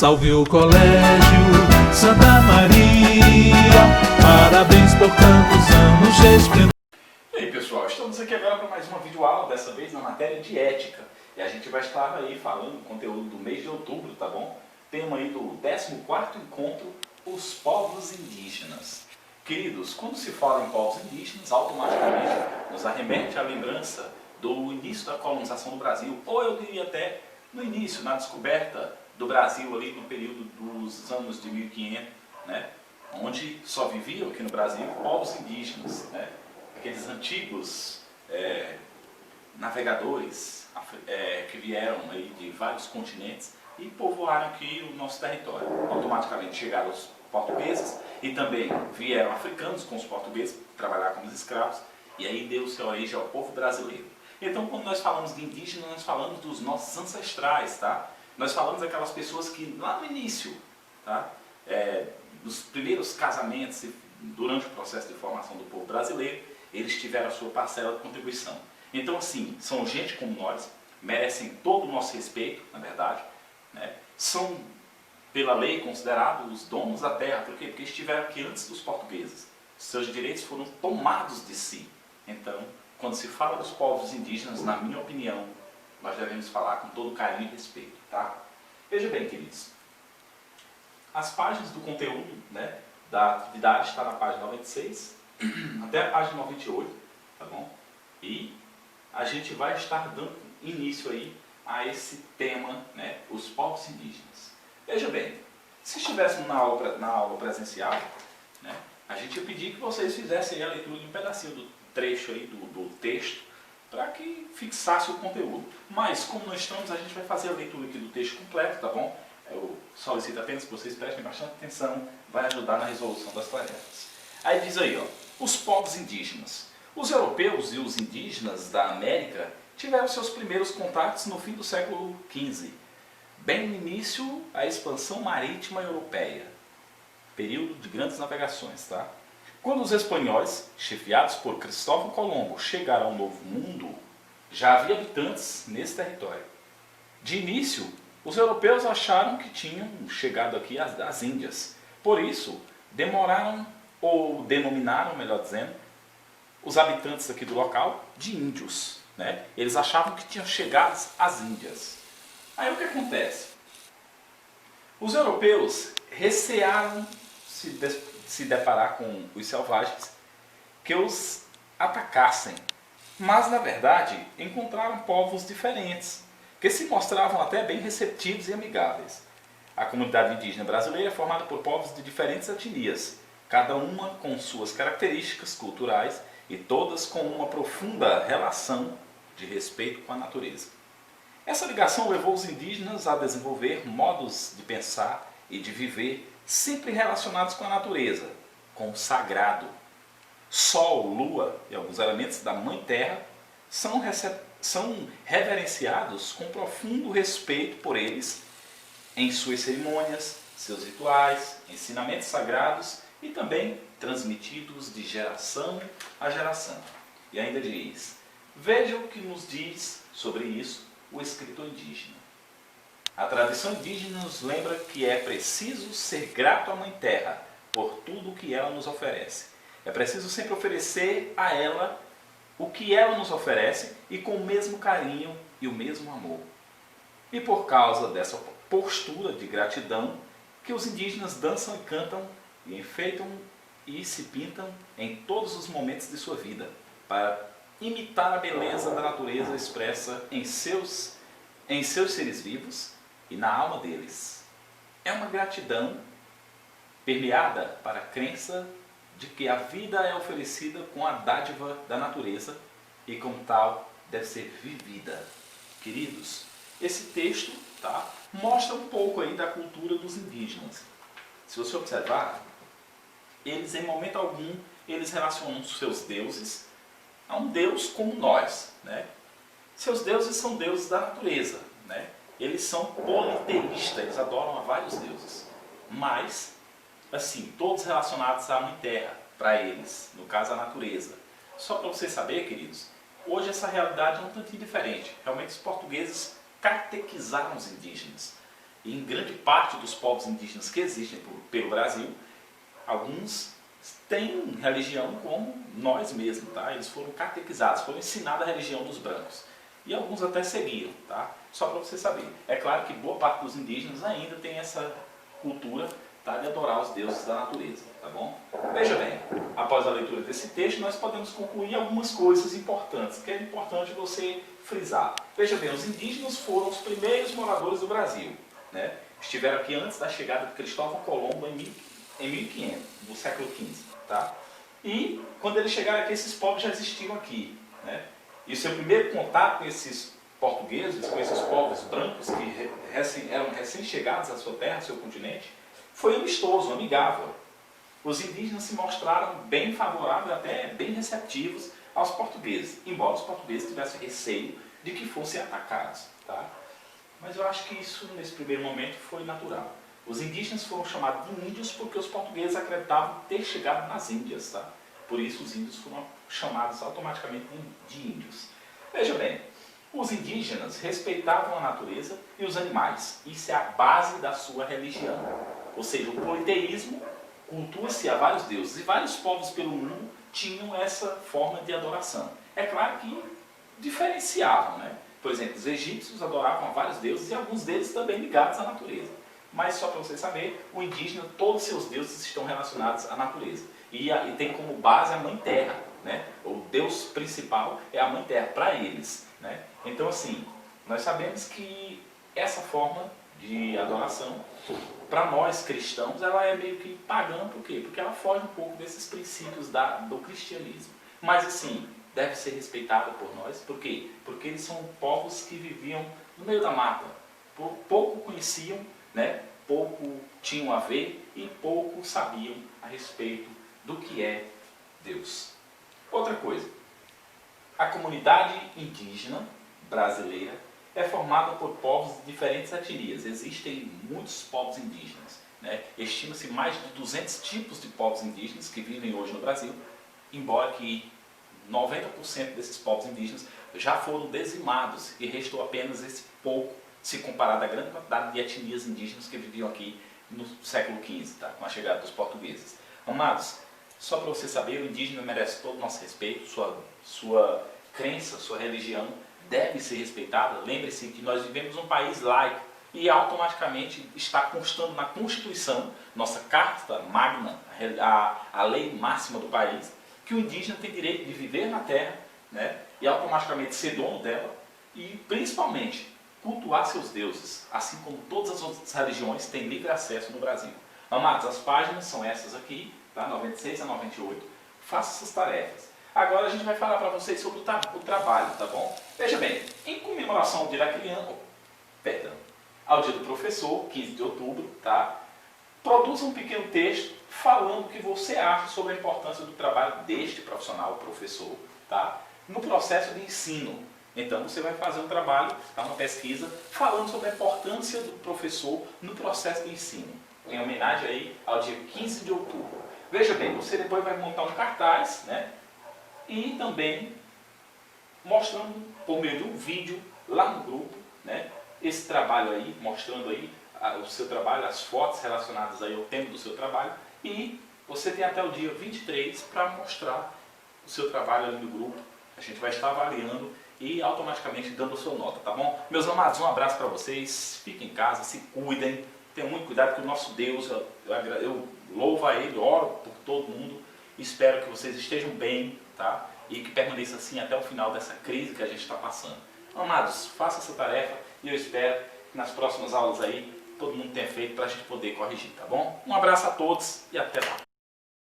Salve o Colégio Santa Maria, parabéns por tantos anos de esplendor. E aí pessoal, estamos aqui agora para mais uma videoaula, dessa vez na matéria de ética. E a gente vai estar aí falando conteúdo do mês de outubro, tá bom? Tema aí do 14º encontro, os povos indígenas. Queridos, quando se fala em povos indígenas, automaticamente nos arremete à lembrança do início da colonização do Brasil, ou eu diria até no início, na descoberta do Brasil ali no período dos anos de 1500, né? Onde só viviam aqui no Brasil povos indígenas, né? Aqueles antigos navegadores que vieram aí de vários continentes e povoaram aqui o nosso território. Automaticamente chegaram os portugueses e também vieram africanos com os portugueses trabalhar como escravos, e aí deu-se origem ao povo brasileiro. Então, quando nós falamos de indígena, nós falamos dos nossos ancestrais, tá? Nós falamos daquelas pessoas que lá no início, tá? Nos primeiros casamentos, durante o processo de formação do povo brasileiro, eles tiveram a sua parcela de contribuição. Então, assim, são gente como nós, merecem todo o nosso respeito, na verdade, né? São, pela lei, considerados os donos da terra. Por quê? Porque estiveram aqui antes dos portugueses. Seus direitos foram tomados de si. Então, quando se fala dos povos indígenas, na minha opinião, nós devemos falar com todo carinho e respeito, tá? Veja bem, queridos, as páginas do conteúdo, né, da atividade está na página 96 até a página 98, tá bom? E a gente vai estar dando início aí a esse tema, né, os povos indígenas. Veja bem, se estivéssemos na aula presencial, né, a gente ia pedir que vocês fizessem aí a leitura de um pedacinho do trecho aí do texto, para que fixasse o conteúdo. Mas, como nós estamos, a gente vai fazer a leitura aqui do texto completo, tá bom? Eu solicito apenas que vocês prestem bastante atenção, vai ajudar na resolução das tarefas. Aí diz aí, ó, os povos indígenas. Os europeus e os indígenas da América tiveram seus primeiros contatos no fim do século XV, bem no início a expansão marítima europeia, período de grandes navegações, tá? Quando os espanhóis, chefiados por Cristóvão Colombo, chegaram ao Novo Mundo, já havia habitantes nesse território. De início, os europeus acharam que tinham chegado aqui às Índias. Por isso, demoraram, ou denominaram, melhor dizendo, os habitantes aqui do local de índios, né? Eles achavam que tinham chegado às Índias. Aí o que acontece? Os europeus recearam se deparar com os selvagens que os atacassem. Mas, na verdade, encontraram povos diferentes, que se mostravam até bem receptivos e amigáveis. A comunidade indígena brasileira é formada por povos de diferentes etnias, cada uma com suas características culturais e todas com uma profunda relação de respeito com a natureza. Essa ligação levou os indígenas a desenvolver modos de pensar e de viver sempre relacionados com a natureza, com o sagrado. Sol, lua e alguns elementos da Mãe Terra são reverenciados com profundo respeito por eles em suas cerimônias, seus rituais, ensinamentos sagrados e também transmitidos de geração a geração. E ainda diz, veja o que nos diz sobre isso o escritor indígena. A tradição indígena nos lembra que é preciso ser grato à Mãe Terra por tudo o que ela nos oferece. É preciso sempre oferecer a ela o que ela nos oferece e com o mesmo carinho e o mesmo amor. E por causa dessa postura de gratidão que os indígenas dançam e cantam e enfeitam e se pintam em todos os momentos de sua vida para imitar a beleza da natureza expressa em seus seres vivos e na alma deles. É uma gratidão permeada para a crença de que a vida é oferecida com a dádiva da natureza e como tal deve ser vivida. Queridos, esse texto, tá, mostra um pouco aí da cultura dos indígenas. Se você observar, eles em momento algum eles relacionam seus deuses a um Deus como nós, né? Seus deuses são deuses da natureza, né? Eles são politeístas, eles adoram a vários deuses. Mas, assim, todos relacionados à Mãe Terra, para eles, no caso a natureza. Só para vocês saberem, queridos, hoje essa realidade é um tantinho diferente. Realmente os portugueses catequizaram os indígenas. E em grande parte dos povos indígenas que existem pelo Brasil, alguns têm religião como nós mesmos, tá? Eles foram catequizados, foram ensinados a religião dos brancos. E alguns até seguiam, tá? Só para você saber. É claro que boa parte dos indígenas ainda tem essa cultura, tá, de adorar os deuses da natureza, tá bom? Veja bem, após a leitura desse texto, nós podemos concluir algumas coisas importantes, que é importante você frisar. Veja bem, os indígenas foram os primeiros moradores do Brasil, né? Estiveram aqui antes da chegada de Cristóvão Colombo em 1500, no século XV, tá? E quando eles chegaram aqui, esses povos já existiam aqui, né? E o seu primeiro contato com esses portugueses, com esses povos brancos que eram recém-chegados à sua terra, ao seu continente, foi amistoso, amigável. Os indígenas se mostraram bem favoráveis, até bem receptivos aos portugueses, embora os portugueses tivessem receio de que fossem atacados, tá? Mas eu acho que isso, nesse primeiro momento, foi natural. Os indígenas foram chamados de índios porque os portugueses acreditavam ter chegado nas Índias, tá? Por isso os índios foram chamados automaticamente de índios. Veja bem, os indígenas respeitavam a natureza e os animais. Isso é a base da sua religião. Ou seja, o politeísmo cultua-se a vários deuses. E vários povos pelo mundo tinham essa forma de adoração. É claro que diferenciavam, né? Por exemplo, os egípcios adoravam a vários deuses e alguns deles também ligados à natureza. Mas só para você saber, o indígena, todos os seus deuses estão relacionados à natureza. E tem como base a Mãe Terra, né? O Deus principal é a Mãe Terra, para eles, né? Então assim, nós sabemos que essa forma de adoração, para nós cristãos, ela é meio que pagã, por quê? Porque ela foge um pouco desses princípios do cristianismo. Mas assim, deve ser respeitada por nós, por quê? Porque eles são povos que viviam no meio da mata, pouco conheciam, né? Pouco tinham a ver e pouco sabiam a respeito do que é Deus. Outra coisa, a comunidade indígena brasileira é formada por povos de diferentes etnias. Existem muitos povos indígenas, né? Estima-se mais de 200 tipos de povos indígenas que vivem hoje no Brasil, embora que 90% desses povos indígenas já foram dizimados e restou apenas esse pouco, se comparado à grande quantidade de etnias indígenas que viviam aqui no século XV, tá? Com a chegada dos portugueses. Amados, só para você saber, o indígena merece todo o nosso respeito, sua crença, sua religião deve ser respeitada. Lembre-se que nós vivemos um país laico e automaticamente está constando na Constituição, nossa Carta Magna, a lei máxima do país, que o indígena tem direito de viver na terra, né? E automaticamente ser dono dela e principalmente cultuar seus deuses, assim como todas as outras religiões têm livre acesso no Brasil. Amados, as páginas são essas aqui, tá? 96 a 98. Faça essas tarefas. Agora a gente vai falar para vocês sobre o trabalho, tá bom? Veja bem, em comemoração ao Dia da Criança, ao Dia do Professor, 15 de outubro, tá? Produza um pequeno texto falando o que você acha sobre a importância do trabalho deste profissional, professor, tá? No processo de ensino. Então você vai fazer um trabalho, uma pesquisa, falando sobre a importância do professor no processo de ensino, em homenagem aí ao dia 15 de outubro. Veja bem, você depois vai montar um cartaz, né? E também mostrando por meio de um vídeo lá no grupo, né? Esse trabalho aí, mostrando aí o seu trabalho, as fotos relacionadas aí ao tema do seu trabalho, e você tem até o dia 23 para mostrar o seu trabalho ali no grupo. A gente vai estar avaliando e automaticamente dando a sua nota, tá bom? Meus amados, um abraço para vocês, fiquem em casa, se cuidem, tenham muito cuidado que o nosso Deus, eu louvo a Ele, oro por todo mundo, espero que vocês estejam bem, tá? E que permaneça assim até o final dessa crise que a gente está passando. Amados, faça essa tarefa e eu espero que nas próximas aulas aí todo mundo tenha feito para a gente poder corrigir, tá bom? Um abraço a todos e até lá.